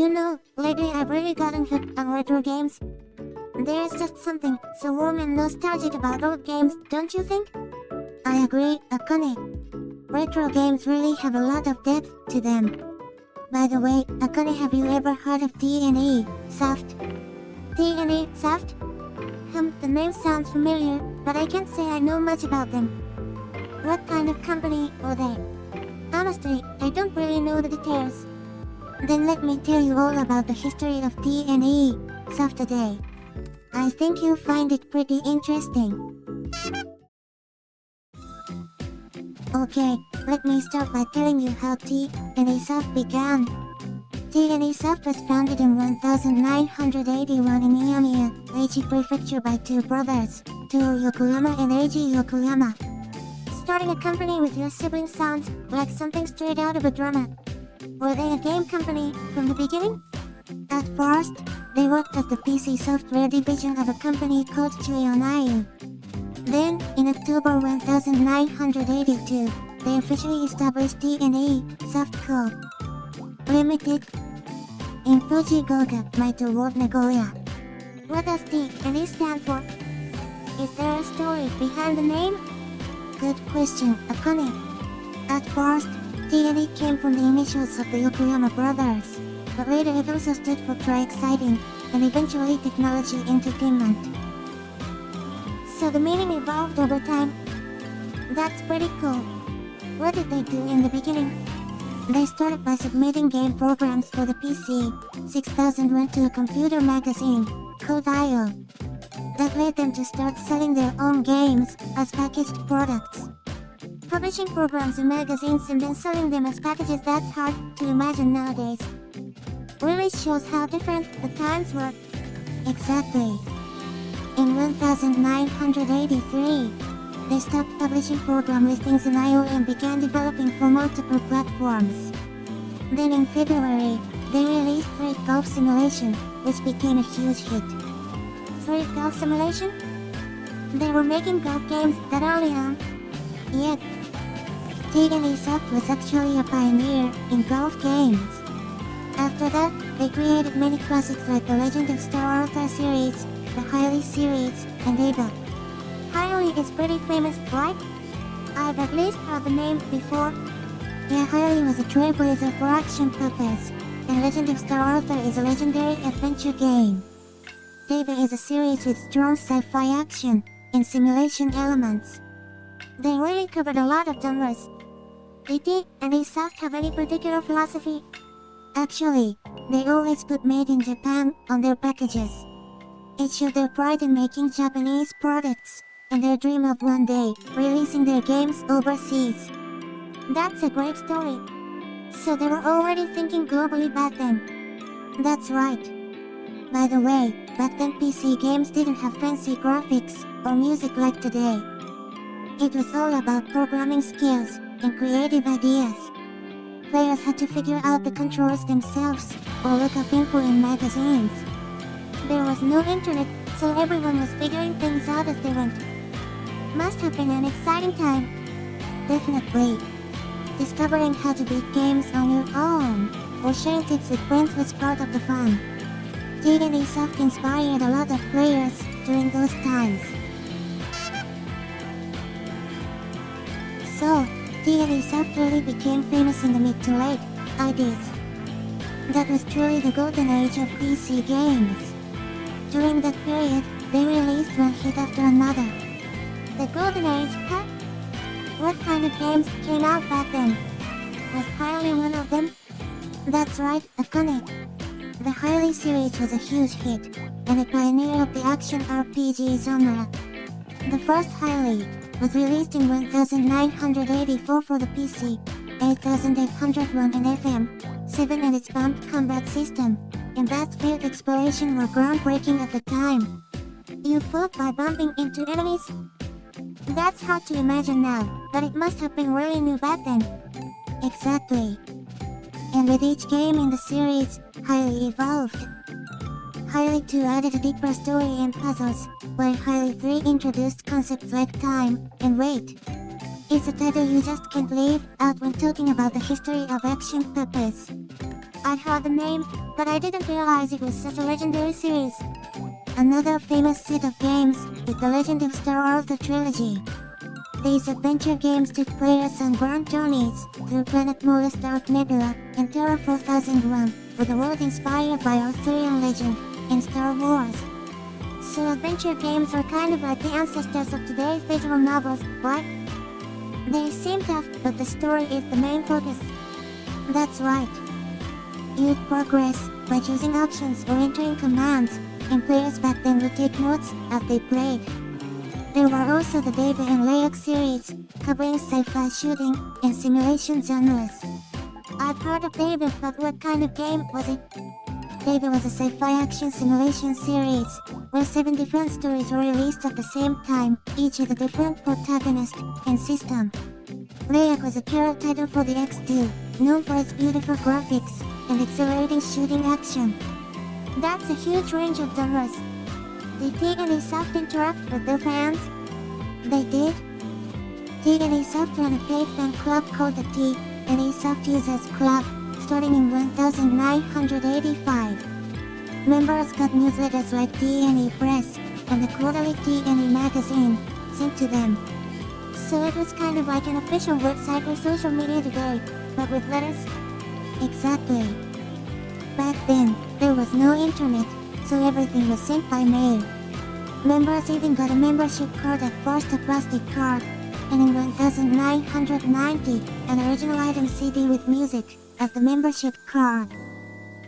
Lately I've really gotten hooked on retro games. There's just something so warm and nostalgic about old games, don't you think? I agree, Akane. Retro games really have a lot of depth to them. By the way, Akane, have you ever heard of T&E Soft? T&E Soft? The name sounds familiar, but I can't say I know much about them. What kind of company are they? Honestly, I don't really know the details. Then let me tell you all about the history of T&E Soft today. I think you'll find it pretty interesting. Okay, let me start by telling you how T&E Soft began. T&E Soft was founded in 1981 in Miyamiya, Aichi Prefecture by two brothers, Toru Yokoyama and Eiji Yokoyama. Starting a company with your siblings sounds like something straight out of a drama. Were they a game company from the beginning? At first, they worked at the PC software division of a company called Chuyonayu. Then, in October 1982, they officially established T&E Soft Co. Limited in Fujigoga, Maito Ward, Nagoya. What does T&E stand for? Is there a story behind the name? Good question, Akane. At first, T&E came from the initials of the Yokoyama brothers, but later it also stood for Try Exciting, and eventually Technology Entertainment. So the meaning evolved over time. That's pretty cool. What did they do in the beginning? They started by submitting game programs for the PC 6000 went to a computer magazine called IO. That led them to start selling their own games as packaged products. Publishing programs in magazines and then selling them as packages, that's hard to imagine nowadays. Really shows how different the times were. Exactly. In 1983, they stopped publishing program listings in IO and began developing for multiple platforms. Then in February, they released 3 Golf Simulation, which became a huge hit. 3 Golf Simulation? They were making golf games that early on. Yet, T&E Soft was actually a pioneer in golf games. After that, they created many classics like the Legend of Star Arthur series, the Hylie series, and DAIVA. Hylie is pretty famous, right? I've at least heard the name before. Yeah, Hylie was a trailblazer for action puppets, and Legend of Star Arthur is a legendary adventure game. DAIVA is a series with strong sci-fi action and simulation elements. They really covered a lot of genres. Did T&E Soft have any particular philosophy? Actually, they always put Made in Japan on their packages. It showed their pride in making Japanese products, and their dream of one day releasing their games overseas. That's a great story. So they were already thinking globally back then. That's right. By the way, back then PC games didn't have fancy graphics or music like today. It was all about programming skills and creative ideas. Players had to figure out the controls themselves or look up info in magazines. There was no internet, so everyone was figuring things out as they went. Must have been an exciting time. Definitely. Discovering how to beat games on your own or sharing tips with friends was part of the fun. T&E Soft inspired a lot of players during those times. So, T&E Soft really became famous in the mid to late 80s. That was truly the golden age of PC games. During that period, they released one hit after another. The golden age, huh? What kind of games came out back then? Was Hylie one of them? That's right, Akane. The Hylie series was a huge hit, and a pioneer of the action RPG genre. The first Hylie was released in 1984 for the PC, 8801 and FM7 and its bumped combat system, and battlefield exploration were groundbreaking at the time. You fought by bumping into enemies? That's hard to imagine now, but it must have been really new back then. Exactly. And with each game in the series, Hylie evolved. Hylie 2 added a deeper story and puzzles, while Hylie 3 introduced concepts like time and weight. It's a title you just can't leave out when talking about the history of action puppets. I'd heard the name, but I didn't realize it was such a legendary series. Another famous set of games is The Legend of Star Wars: The Trilogy. These adventure games took players on grand journeys through Planet Molus Dark Nebula and Terra 4001, with a world inspired by Arthurian legend in Star Wars. So adventure games are kind of like the ancestors of today's visual novels, right? They seem tough, but the story is the main focus. That's right. You'd progress by choosing options or entering commands, and players back then would take notes as they played. There were also the DAIVA and Layuk series, covering sci-fi shooting and simulation genres. I've heard of DAIVA, but what kind of game was it? DAIVA was a sci-fi action simulation series, where 7 different stories were released at the same time, each with a different protagonist and system. Layuk was a carol title for the X2, known for its beautiful graphics and exhilarating shooting action. That's a huge range of genres. Did T&E Soft interact with their fans? They did. T&E Soft ran a paid fan club called the T&E Soft Users Club, starting in 1985. Members got newsletters like T&E Press and the quarterly T&E magazine sent to them. So it was kind of like an official website or social media today, but with letters? Exactly. Back then, there was no internet, so everything was sent by mail. Members even got a membership card, at first a plastic card, and in 1990, an original item CD with music as the membership card.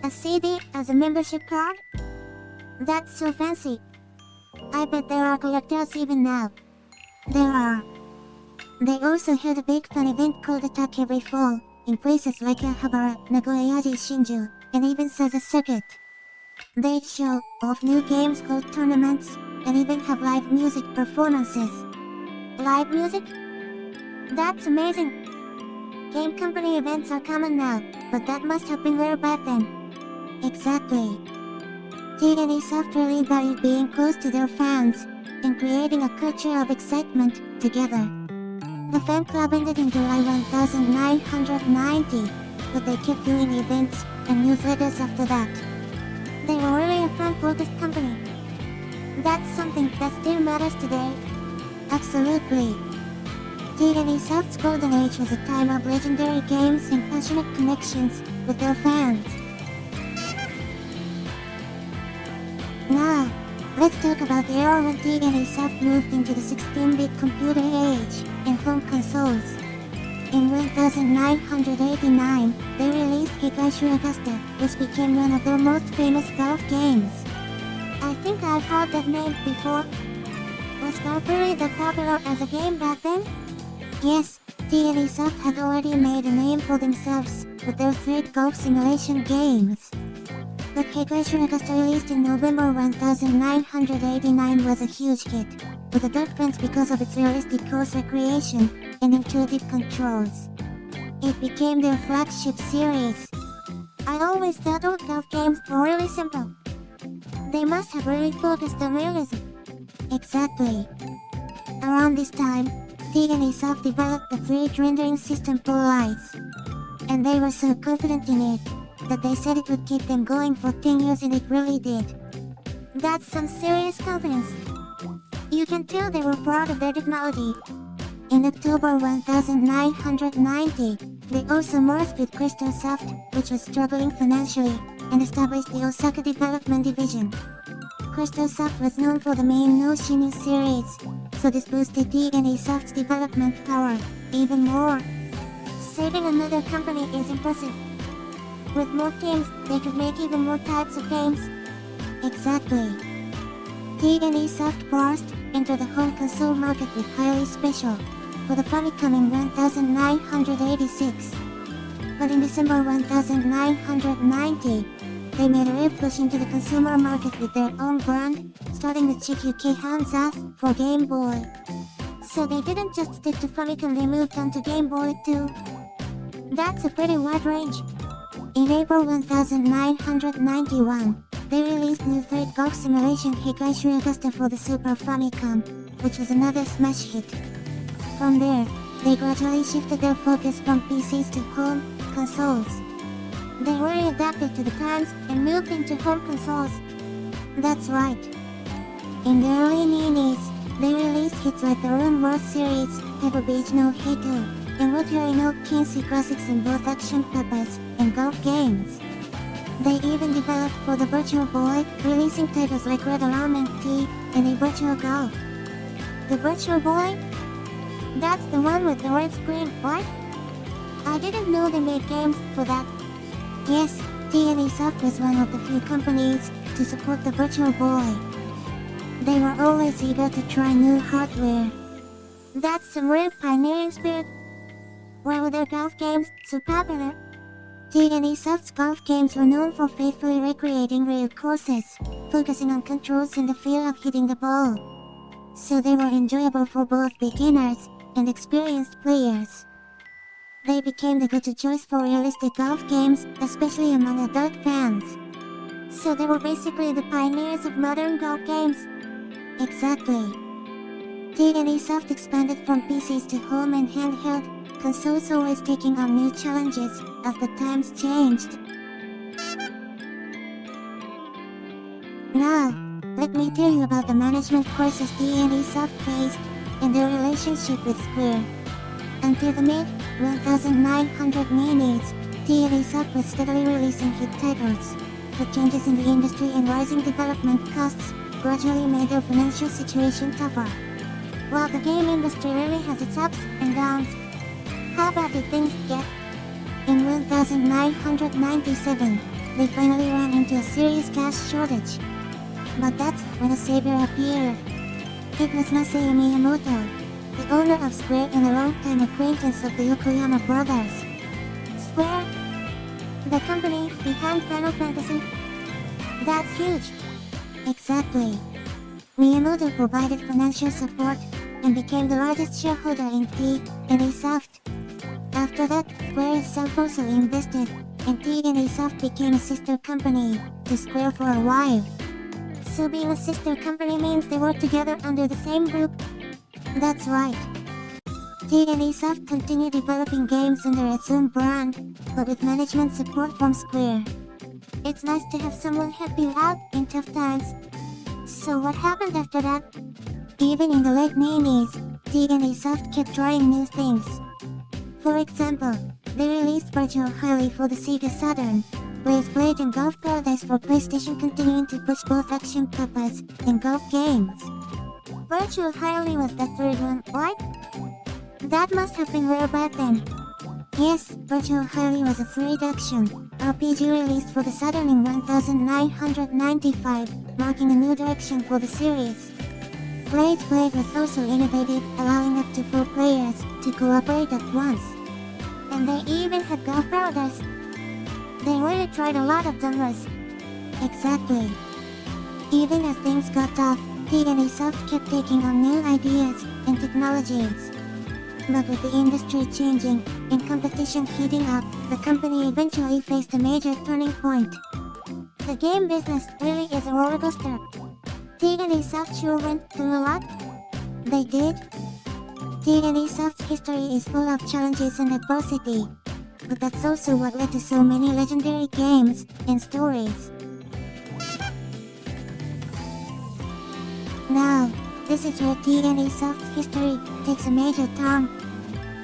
A CD as a membership card? That's so fancy. I bet there are collectors even now. There are. They also held a big fan event called Attack every fall, in places like Akihabara, Nagoya, Shinju, and even Saza Circuit. They'd show off new games, hold tournaments, and even have live music performances. Live music? That's amazing! Game company events are common now, but that must have been rare back then. Exactly. T&E Soft really valued being close to their fans, and creating a culture of excitement together. The fan club ended in July 1990, but they kept doing events and newsletters after that. They were really a fan-focused company. That's something that still matters today. Absolutely. T&E Soft's golden age was a time of legendary games and passionate connections with their fans. Now, let's talk about the era when T&E Soft moved into the 16-bit computer age and home consoles. In 1989, they released Harukanaru Augusta, which became one of their most famous golf games. I think I've heard that name before. Was golf really that popular as a game back then? Yes, T&E Soft had already made a name for themselves with their 3 golf simulation games. But Harukanaru Augusta, released in November 1989, was a huge hit, with adult fans because of its realistic course recreation and intuitive controls. It became their flagship series. I always thought old golf games were really simple. They must have really focused on realism. Exactly. Around this time, T&E Soft developed the 3D rendering system Polarize. And they were so confident in it, that they said it would keep them going for 10 years, and it really did. That's some serious confidence. You can tell they were proud of their technology. In October 1990, they also merged with Crystal Soft, which was struggling financially, and established the Osaka Development Division. Crystal Soft was known for the main No Shimi series, so this boosted T&E Soft's development power even more. Saving another company is impressive. With more teams, they could make even more types of games. Exactly. T&E Soft first entered the home console market with Highly Special for the Famicom in 1986. But in December 1990, they made a real push into the consumer market with their own brand, starting with Chikuke Hansa for Game Boy. So they didn't just stick to Famicom, they moved on to Game Boy too. That's a pretty wide range. In April 1991, they released new 3D golf simulation Harukanaru Augusta for the Super Famicom, which was another smash hit. From there, they gradually shifted their focus from PCs to home consoles. They were adapted to the times and moved into home consoles. That's right. In the early 90s, they released hits like the Rune World series, Pebble Beach no Hito, and Rotary no Kinsey classics in both action puppets and golf games. They even developed for the Virtual Boy, releasing titles like Red Alarm T and a Virtual Golf. The Virtual Boy? That's the one with the red screen, right? I didn't know they made games for that. Yes, T&E Soft was one of the few companies to support the Virtual Boy. They were always eager to try new hardware. That's some real pioneering spirit. Why were their golf games so popular? T&E Soft's golf games were known for faithfully recreating real courses, focusing on controls and the feel of hitting the ball. So they were enjoyable for both beginners and experienced players. They became the go-to choice for realistic golf games, especially among adult fans. So they were basically the pioneers of modern golf games. Exactly. T&E Soft expanded from PCs to home and handheld consoles, always taking on new challenges as the times changed. Now, let me tell you about the management crisis T&E Soft faced and their relationship with Square. Until the mid-1990s, T&E Soft was steadily releasing hit titles, but changes in the industry and rising development costs gradually made their financial situation tougher. While the game industry really has its ups and downs, how bad did things get? In 1997, they finally ran into a serious cash shortage. But that's when a savior appeared. It was Masaya Miyamoto, the owner of Square and a long-time acquaintance of the Yokoyama brothers. Square? The company behind Final Fantasy? That's huge. Exactly. Miyamoto provided financial support and became the largest shareholder in T&E Soft. After that, Square itself also invested, and T&E Soft became a sister company to Square for a while. So being a sister company means they work together under the same group? That's right. T&E Soft continued developing games under its own brand, but with management support from Square. It's nice to have someone help you out in tough times. So what happened after that? Even in the late 90s, T&E Soft kept trying new things. For example, they released Virtual High for the Sega Saturn, Blaze Blade and Golf Paradise for PlayStation, continuing to push both action puppets and golf games. Virtual High was the third one, right? That must have been rare back then. Yes, Virtual High was a 3D action RPG released for the Saturn in 1995, marking a new direction for the series. Blaze Blade was also innovative, allowing up to 4 players to cooperate at once. And they even had Golf Paradise. They really tried a lot of genres. Exactly. Even as things got tough, T&E Soft kept taking on new ideas and technologies. But with the industry changing and competition heating up, the company eventually faced a major turning point. The game business really is a roller coaster. T&E Soft sure went through a lot. They did. T&E Soft's history is full of challenges and adversity. But that's also what led to so many legendary games and stories. Now, this is where T&E Soft's history takes a major turn.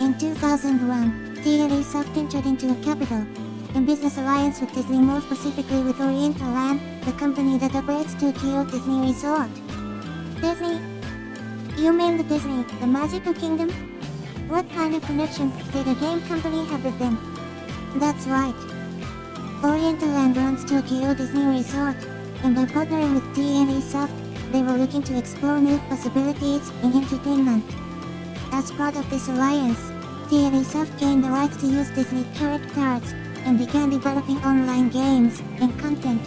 In 2001, T&E Soft entered into a capital and business alliance with Disney, more specifically with Oriental Land, the company that operates Tokyo Disney Resort. Disney? You mean the Disney, the Magical Kingdom? What kind of connection did a game company have with them? That's right. Oriental Land runs Tokyo Disney Resort, and by partnering with T&E Soft, they were looking to explore new possibilities in entertainment. As part of this alliance, T&E Soft gained the rights to use Disney characters and began developing online games and content.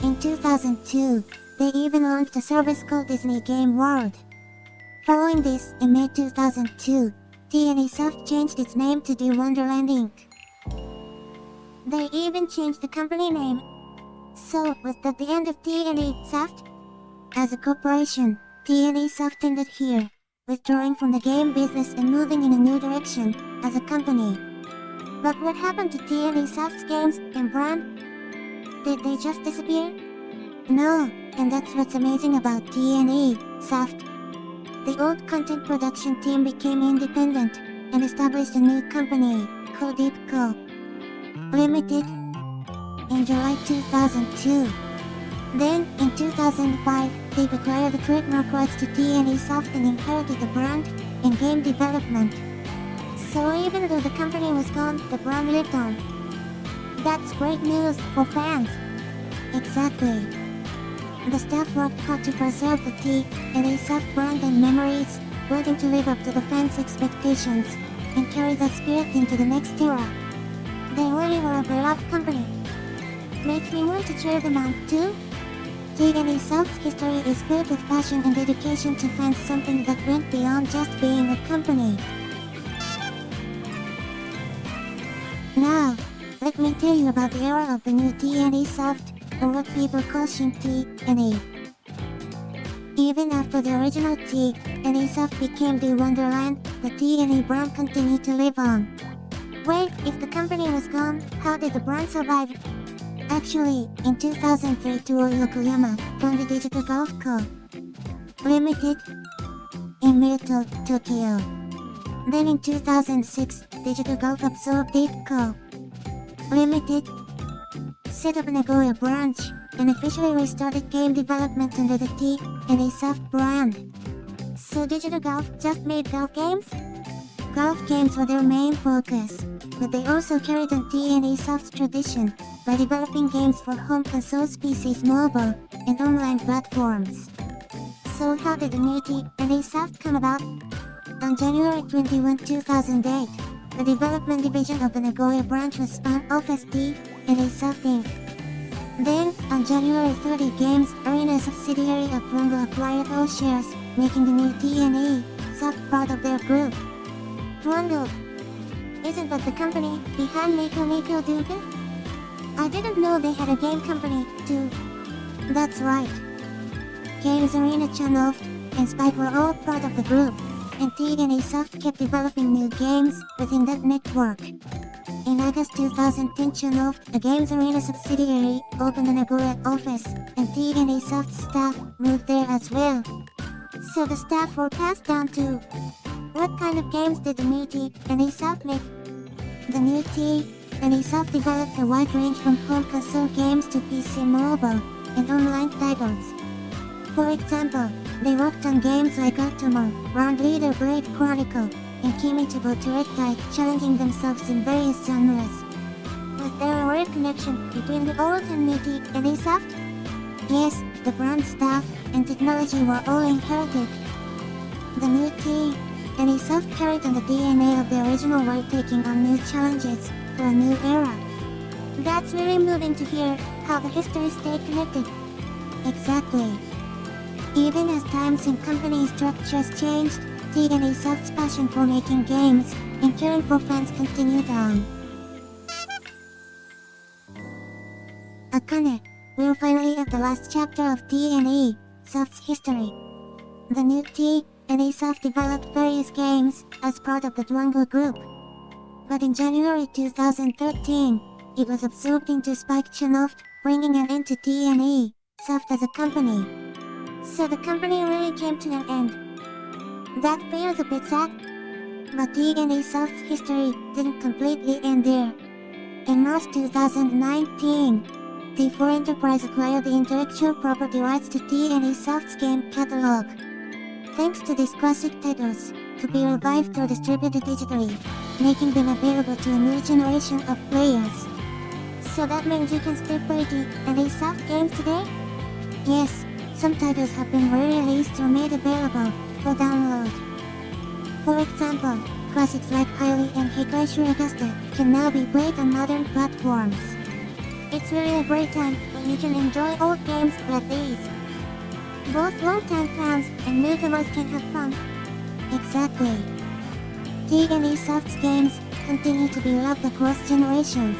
In 2002, they even launched a service called Disney Game World. Following this, in May 2002, T&E Soft changed its name to Do Wonderland Inc. They even changed the company name. So, was that the end of T&E Soft? As a corporation, T&E Soft ended here, withdrawing from the game business and moving in a new direction as a company. But what happened to T&E Soft's games and brand? Did they just disappear? No, and that's what's amazing about T&E Soft. The old content production team became independent and established a new company called DeepCo Limited in July 2002. Then, in 2005, they acquired the trademark rights to T&E Soft and inherited the brand in game development. So even though the company was gone, the brand lived on. That's great news for fans. Exactly. The staff worked hard to preserve the T&E Soft brand and memories, wanting to live up to the fans' expectations and carry that spirit into the next era. They really were a beloved company. Makes me want to cheer them on too. T&E Soft's history is filled with passion and dedication to fans, something that went beyond just being a company. Now, let me tell you about the era of the new T&E Soft, or what people call Shin T&E. Even after the original T&E Soft became the Wonderland, the T&E brand continued to live on. Wait, if the company was gone, how did the brand survive? Actually, in 2003, Tour Yokoyama founded Digital Golf Co. Limited in Myoto, Tokyo. Then in 2006, Digital Golf absorbed DeepCo Limited, set up a Nagoya branch, and officially restarted game development under the T&E Soft brand. So Digital Golf just made golf games? Golf games were their main focus, but they also carried on T&E Soft's tradition by developing games for home consoles, PCs, mobile, and online platforms. So how did the new T&E Soft come about? On January 21, 2008, the development division of the Nagoya branch was spun off as T&E Soft Inc. Then, on January 30, Games Arena subsidiary of Dwango acquired all shares, making the new T&E Soft part of their group. Dwango. Isn't that the company behind Miko Duga? I didn't know they had a game company, too. That's right. Games Arena, Channel, and Spike were all part of the group, and T&E Soft kept developing new games within that network. In August 2010, Channel, a Games Arena subsidiary, opened a Nagoya office, and T&E Soft staff moved there as well. So the staff were passed down to... What kind of games did the new T&E Soft make? The new T&E Soft developed a wide range from home console games to PC, mobile, and online titles. For example, they worked on games like Ultimo, Round Leader Blade Chronicle, and Kimitobo Turetai, challenging themselves in various genres. Was there a real connection between the old and new T&E Soft? Yes, the brand staff and technology were all inherited. The new T&E Soft carried on the DNA of the original while taking on new challenges for a new era. That's really moving to hear how the history stayed connected. Exactly. Even as times and company structures changed, T&E Soft's passion for making games and caring for fans continued on. Akane, we're finally at the last chapter of T&E Soft's history. The new T&E Soft developed various games as part of the Dwango Group. But in January 2013, it was absorbed into Spike Channel, bringing an end to T&E Soft as a company. So the company really came to an end. That feels a bit sad, but T&E Soft's history didn't completely end there. In March 2019, T4 Enterprise acquired the intellectual property rights to T&E Soft's game catalog. Thanks to these classic titles, to be revived or distributed digitally, making them available to a new generation of players. So that means you can still play T&E Soft games today? Yes, some titles have been re-released or made available for download. For example, classics like Harukanaru and Harukanaru Augusta can now be played on modern platforms. It's really a great time when you can enjoy old games like these. Both long-time fans and newcomers can have fun. Exactly. T&E Soft's games continue to be loved across generations.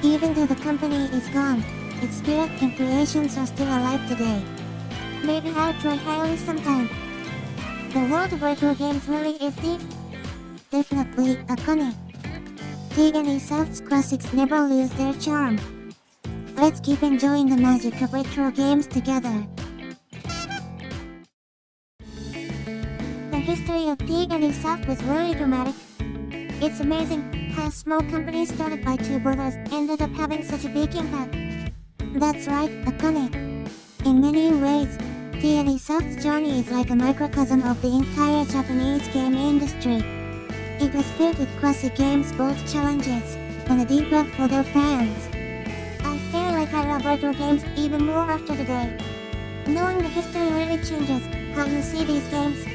Even though the company is gone, its spirit and creations are still alive today. Maybe I'll try Harukanaru sometime. The world of retro games really is deep. Definitely, Akane. T&E Soft's classics never lose their charm. Let's keep enjoying the magic of retro games together. The history of T&E Soft was really dramatic. It's amazing how a small company started by two brothers ended up having such a big impact. That's right, Akane. In many ways, T&E Soft's journey is like a microcosm of the entire Japanese game industry. It was filled with classic games, bold challenges, and a deep love for their fans. I feel like I love retro games even more after today. Knowing the history really changes how you see these games.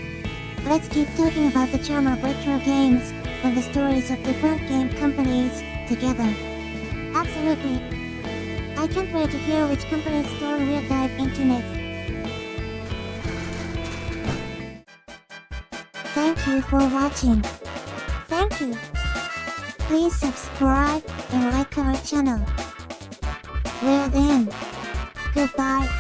Let's keep talking about the charm of retro games and the stories of different game companies together. Absolutely. I can't wait to hear which company's story we'll dive into next. Thank you for watching. Thank you. Please subscribe and like our channel. Well then, goodbye.